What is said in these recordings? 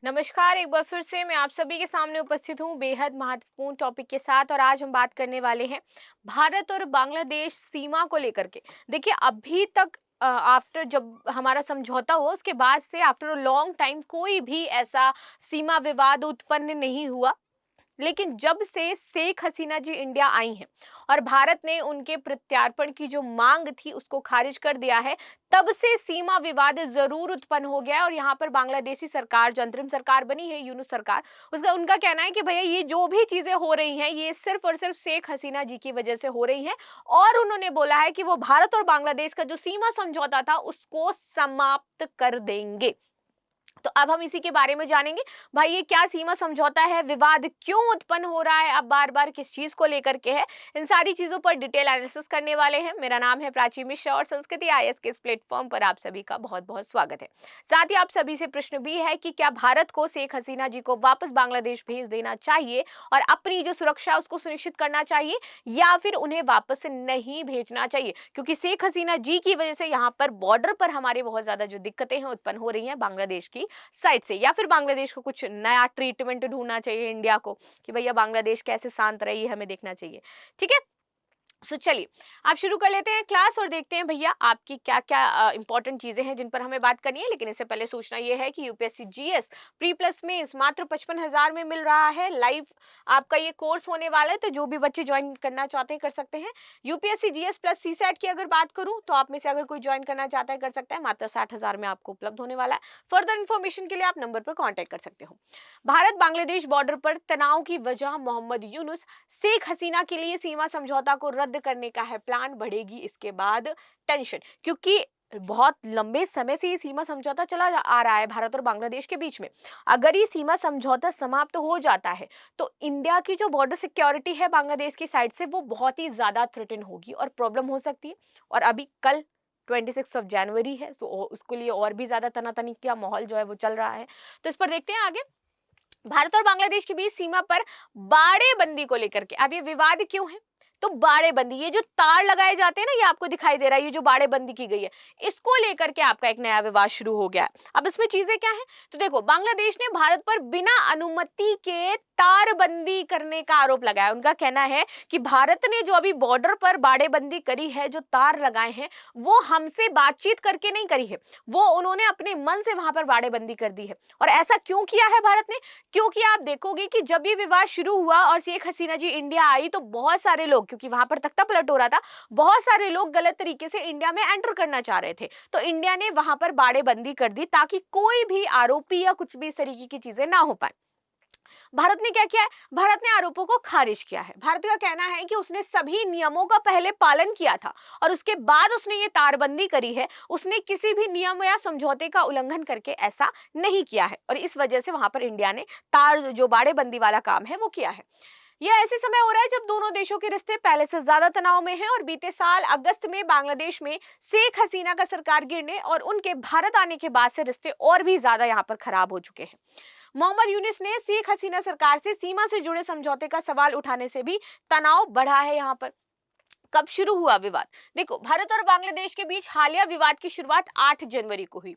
नमस्कार, एक बार फिर से मैं आप सभी के सामने उपस्थित हूँ बेहद महत्वपूर्ण टॉपिक के साथ। और आज हम बात करने वाले हैं भारत और बांग्लादेश सीमा को लेकर के। देखिए, अभी तक आफ्टर जब हमारा समझौता हुआ उसके बाद से आफ्टर अ लॉन्ग टाइम कोई भी ऐसा सीमा विवाद उत्पन्न नहीं हुआ। लेकिन जब से शेख हसीना जी इंडिया आई हैं और भारत ने उनके प्रत्यार्पण की जो मांग थी उसको खारिज कर दिया है, तब से सीमा विवाद जरूर उत्पन्न हो गया है। और यहाँ पर बांग्लादेशी सरकार, जो अंतरिम सरकार बनी है, यूनुस सरकार, उसका उनका कहना है कि भैया ये जो भी चीजें हो रही हैं ये सिर्फ और सिर्फ शेख हसीना जी की वजह से हो रही हैं। और उन्होंने बोला है कि वो भारत और बांग्लादेश का जो सीमा समझौता था उसको समाप्त कर देंगे। तो अब हम इसी के बारे में जानेंगे, भाई ये क्या सीमा समझौता है, विवाद क्यों उत्पन्न हो रहा है, अब बार बार किस चीज को लेकर के है, इन सारी चीजों पर डिटेल एनालिसिस करने वाले हैं। मेरा नाम है प्राची मिश्रा और संस्कृति आईएएस के इस प्लेटफॉर्म पर आप सभी का बहुत बहुत स्वागत है। साथ ही आप सभी से प्रश्न भी है कि क्या भारत को शेख हसीना जी को वापस बांग्लादेश भेज देना चाहिए और अपनी जो सुरक्षा है उसको सुनिश्चित करना चाहिए, या फिर उन्हें वापस नहीं भेजना चाहिए, क्योंकि शेख हसीना जी की वजह से यहाँ पर बॉर्डर पर हमारे बहुत ज्यादा जो दिक्कतें हैं उत्पन्न हो रही हैं बांग्लादेश की साइड से। या फिर बांग्लादेश को कुछ नया ट्रीटमेंट ढूंढना चाहिए इंडिया को कि भैया बांग्लादेश कैसे शांत रही, हमें देखना चाहिए। ठीक है, सो चलिए आप शुरू कर लेते हैं क्लास और देखते हैं भैया आपकी क्या क्या इंपॉर्टेंट चीजें हैं जिन पर हमें बात करनी है। लेकिन इससे पहले सूचना यह है कि यूपीएससी जीएस प्री प्लस में इस मात्र 55,000 में मिल रहा है। लाइव आपका ये कोर्स होने वाला है, तो जो भी बच्चे ज्वाइन करना चाहते हैं कर सकते हैं। यूपीएससी जीएस प्लस सीसैट की अगर बात करूं तो आप में से अगर कोई ज्वाइन करना चाहता है कर सकता है। मात्र 60,000 में आपको उपलब्ध होने वाला है। फर्दर इन्फॉर्मेशन के लिए आप नंबर पर कॉन्टेक्ट कर सकते हो। भारत बांग्लादेश बॉर्डर पर तनाव की वजह मोहम्मद यूनुस, शेख हसीना के लिए सीमा समझौता को रद्द करने का है प्लान, बढ़ेगी इसके बाद टेंशन। क्योंकि बहुत लंबे समय से ये सीमा समझौता चला आ रहा है भारत और बांग्लादेश के बीच में। अगर ये सीमा समझौता समाप्त हो जाता है तो इंडिया की जो बॉर्डर सिक्योरिटी है बांग्लादेश की साइड से वो बहुत ही ज्यादा थ्रेटन होगी और प्रॉब्लम हो सकती है। और अभी कल 26 जनवरी है, सो उसके लिए और भी ज्यादा तनातनी का माहौल जो है वो चल रहा है। तो इस पर देखते हैं आगे। भारत और बांग्लादेश के बीच सीमा पर बाड़ेबंदी को लेकर के अब ये विवाद क्यों है, तो बाड़ेबंदी, ये जो तार लगाए जाते हैं ना, ये आपको दिखाई दे रहा है, ये जो बाड़ेबंदी की गई है, इसको लेकर के आपका एक नया विवाद शुरू हो गया है। अब इसमें चीजें क्या है, तो देखो, बांग्लादेश ने भारत पर बिना अनुमति के तारबंदी करने का आरोप लगाया। उनका कहना है कि भारत ने जो अभी बॉर्डर पर बाड़ेबंदी करी है, जो तार लगाए हैं, वो हमसे बातचीत करके नहीं करी है, वो उन्होंने अपने मन से वहां पर बाड़ेबंदी कर दी है। और ऐसा क्यों किया है भारत ने, क्योंकि आप देखोगे कि जब ये विवाद शुरू हुआ और शेख हसीना जी इंडिया आई तो बहुत सारे लोग, क्योंकि वहां पर तख्ता पलट हो रहा था, बहुत सारे लोग गलत तरीके से इंडिया में एंटर करना चाह रहे थे, तो इंडिया ने वहां पर बाड़ेबंदी कर दी ताकि कोई भी आरोपी या कुछ भी इस तरीके की चीजें ना हो पाए। भारत ने क्या किया है, भारत ने आरोपों को खारिज किया है। भारत का कहना है कि उसने सभी नियमों का पहले पालन किया था और उसके बाद उसने ये तारबंदी करी है, उसने किसी भी नियम या समझौते का उल्लंघन करके ऐसा नहीं किया है। और इस वजह से वहां पर इंडिया ने तार जो बाड़ेबंदी वाला काम है वो किया है। यह ऐसे समय हो रहा है जब दोनों देशों के रिश्ते पहले से ज्यादा तनाव में हैं। और बीते साल अगस्त में बांग्लादेश में शेख हसीना का सरकार गिरने और उनके भारत आने के बाद से रिश्ते और भी ज्यादा यहाँ पर खराब हो चुके हैं। मोहम्मद यूनिस ने शेख हसीना सरकार से सीमा से जुड़े समझौते का सवाल उठाने से भी तनाव बढ़ा है। यहाँ पर कब शुरू हुआ विवाद, देखो, भारत और बांग्लादेश के बीच हालिया विवाद की शुरुआत 8 जनवरी को हुई,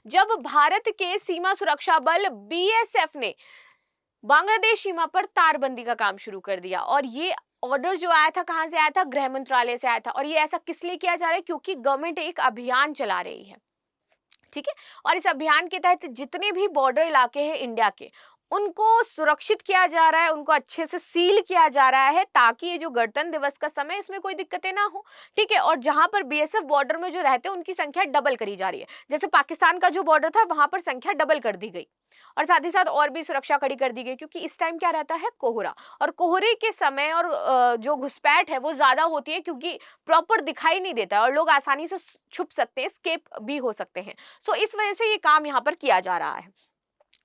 जब भारत के सीमा सुरक्षा बल बीएसएफ ने बांग्लादेश सीमा पर तारबंदी का काम शुरू कर दिया। और ये ऑर्डर जो आया था, कहां से आया था, गृह मंत्रालय से आया था। और ये ऐसा किस लिए किया जा रहा है, क्योंकि गवर्नमेंट एक अभियान चला रही है, ठीक है। और इस अभियान के तहत जितने भी बॉर्डर इलाके हैं इंडिया के, उनको सुरक्षित किया जा रहा है, उनको अच्छे से सील किया जा रहा है, ताकि ये जो गणतंत्र दिवस का समय, इसमें कोई दिक्कतें ना हो, ठीक है। और जहां पर बीएसएफ बॉर्डर में जो रहते हैं उनकी संख्या डबल करी जा रही है। जैसे पाकिस्तान का जो बॉर्डर था वहां पर संख्या डबल कर दी गई और साथ ही साथ और भी सुरक्षा कड़ी कर दी गई, क्योंकि इस टाइम क्या रहता है, कोहरा, और कोहरे के समय और जो घुसपैठ है वो ज्यादा होती है, क्योंकि प्रॉपर दिखाई नहीं देता और लोग आसानी से छुप सकते हैं, स्केप भी हो सकते हैं। सो इस वजह से ये काम यहाँ पर किया जा रहा है,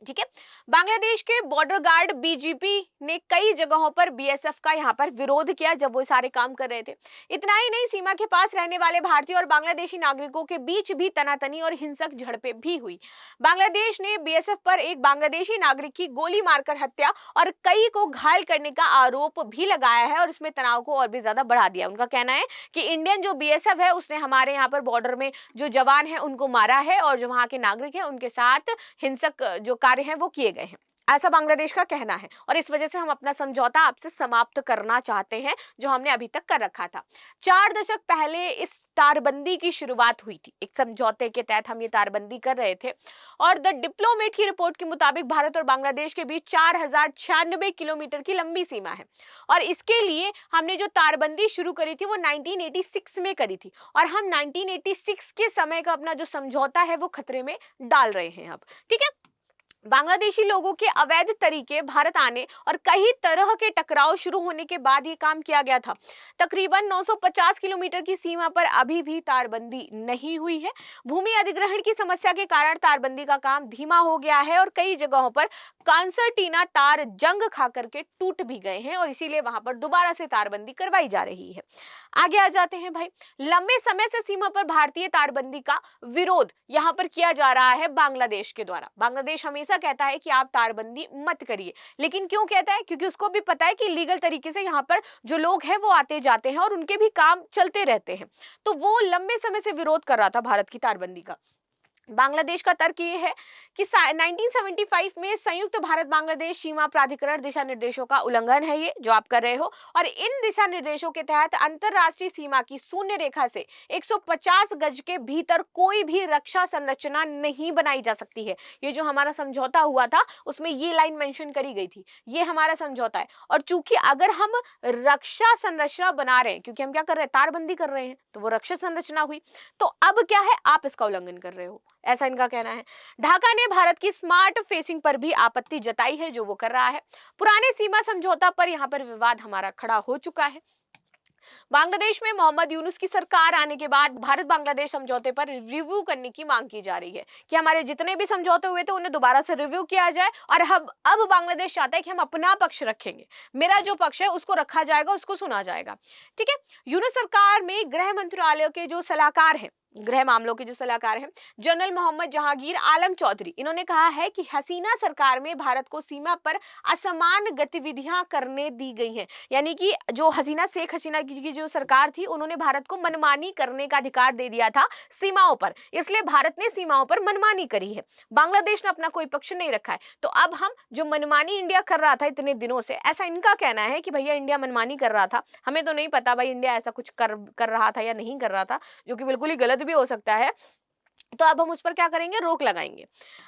ठीक है। बांग्लादेश के बॉर्डर गार्ड बीजीपी ने कई जगहों पर बीएसएफ का यहाँ पर विरोध किया जब वो सारे काम कर रहे थे। इतना ही नहीं, सीमा के पास रहने वाले भारतीय और बांग्लादेशी नागरिकों के बीच भी तनातनी और हिंसक झड़पें भी हुई। बांग्लादेश ने बीएसएफ पर एक बांग्लादेशी नागरिक की गोली मारकर हत्या और कई को घायल करने का आरोप भी लगाया है और इसमें तनाव को और भी ज्यादा बढ़ा दिया। उनका कहना है कि इंडियन जो बीएसएफ है उसने हमारे यहाँ पर बॉर्डर में जो जवान है उनको मारा है और जो वहां के नागरिक है उनके साथ हिंसक जो कार्य हैं वो किए गए हैं, ऐसा बांग्लादेश का कहना है। और इस वजह से हम अपना समझौता आपसे समाप्त करना चाहते हैं जो हमने अभी तक कर रखा था। 4 दशक पहले इस तारबंदी की शुरुआत हुई थी, एक समझौते के तहत हम ये तारबंदी कर रहे थे। और द डिप्लोमेट की रिपोर्ट के मुताबिक भारत और बांग्लादेश के बीच 4096 किलोमीटर की लंबी सीमा है। और इसके लिए हमने जो तारबंदी शुरू करी थी वो 1986 में करी थी, और हम 1986 के समय का अपना जो समझौता है वो खतरे में डाल रहे हैं अब। ठीक है, बांग्लादेशी लोगों के अवैध तरीके भारत आने और कई तरह के टकराव शुरू होने के बाद ये काम किया गया था। तकरीबन 950 किलोमीटर की सीमा पर अभी भी तारबंदी नहीं हुई है। भूमि अधिग्रहण की समस्या के कारण तारबंदी का काम धीमा हो गया है और कई जगहों पर कंसर्टीना तार जंग खा करके टूट भी गए हैं, और इसीलिए वहां पर दोबारा से तारबंदी करवाई जा रही है। आगे आ जाते हैं भाई, लंबे समय से सीमा पर भारतीय तारबंदी का विरोध यहाँ पर किया जा रहा है बांग्लादेश के द्वारा। बांग्लादेश हमेशा कहता है कि आप तारबंदी मत करिए, लेकिन क्यों कहता है? क्योंकि उसको भी पता है कि लीगल तरीके से यहाँ पर जो लोग हैं वो आते जाते हैं और उनके भी काम चलते रहते हैं। तो वो लंबे समय से विरोध कर रहा था भारत की तारबंदी का। बांग्लादेश का तर्क ये है कि 1975 में संयुक्त भारत बांग्लादेश सीमा प्राधिकरण दिशा निर्देशों का उल्लंघन है ये जो आप कर रहे हो, और इन दिशा निर्देशों के तहत अंतरराष्ट्रीय सीमा की शून्य रेखा से 150 गज के भीतर कोई भी रक्षा संरचना नहीं बनाई जा सकती है। ये जो हमारा समझौता हुआ था उसमें ये लाइन मेंशन करी गई थी, ये हमारा समझौता है। और चूंकि अगर हम रक्षा संरचना बना रहे हैं, क्योंकि हम क्या कर रहे हैं, तारबंदी कर रहे हैं, तो वो रक्षा संरचना हुई, तो अब क्या है, आप इसका उल्लंघन कर रहे हो, ऐसा इनका कहना है। ढाका ने भारत की स्मार्ट फेसिंग पर भी आपत्ति जताई है जो वो कर रहा है। पुराने सीमा समझौता पर यहाँ पर विवाद हमारा खड़ा हो चुका है। बांग्लादेश में मोहम्मद यूनुस की सरकार आने के बाद भारत बांग्लादेश समझौते पर रिव्यू करने की मांग की जा रही है कि हमारे जितने भी समझौते हुए थे उन्हें दोबारा से रिव्यू किया जाए। और अब बांग्लादेश चाहता है कि हम अपना पक्ष रखेंगे, मेरा जो पक्ष है उसको रखा जाएगा, उसको सुना जाएगा। ठीक है, यूनुस सरकार में गृह मंत्रालय के जो सलाहकार हैं, गृह मामलों के जो सलाहकार हैं, जनरल मोहम्मद जहांगीर आलम चौधरी, इन्होंने कहा है कि हसीना सरकार में भारत को सीमा पर असमान गतिविधियां करने दी गई हैं। यानी कि जो हसीना शेख हसीना की जो सरकार थी उन्होंने भारत को मनमानी करने का अधिकार दे दिया था सीमाओं पर, इसलिए भारत ने सीमाओं पर मनमानी करी है। बांग्लादेश ने अपना कोई पक्ष नहीं रखा है। तो अब हम जो मनमानी इंडिया कर रहा था इतने दिनों से, ऐसा इनका कहना है कि भैया इंडिया मनमानी कर रहा था, हमें तो नहीं पता भाई इंडिया ऐसा कुछ कर रहा था या नहीं कर रहा था, जो कि बिल्कुल ही गलत भी हो सकता है। तो अब हम उस पर क्या करेंगे, रोक लगाएंगे।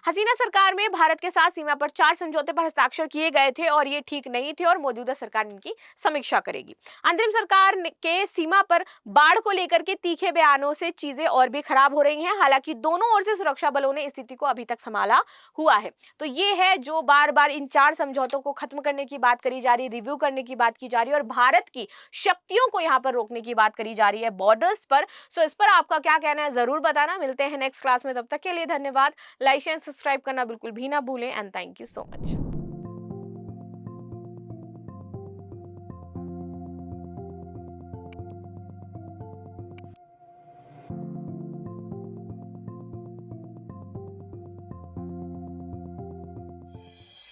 हसीना सरकार में भारत के साथ सीमा पर 4 समझौते पर हस्ताक्षर किए गए थे और ये ठीक नहीं थे और मौजूदा सरकार इनकी समीक्षा करेगी। अंतरिम सरकार के सीमा पर बाढ़ को लेकर के तीखे बयानों से चीजें और भी खराब हो रही हैं। हालांकि दोनों ओर से सुरक्षा बलों ने स्थिति को अभी तक संभाला हुआ है। तो ये है जो बार बार इन 4 समझौतों को खत्म करने की बात करी जा रही, रिव्यू करने की बात की जा रही है और भारत की शक्तियों को यहाँ पर रोकने की बात करी जा रही है बॉर्डर्स पर। सो इस पर आपका क्या कहना है जरूर बताना। मिलते हैं नेक्स्ट क्लास में, तब तक के लिए धन्यवाद। लाइक एंड सब्सक्राइब करना बिल्कुल भी ना भूलें and thank you so much.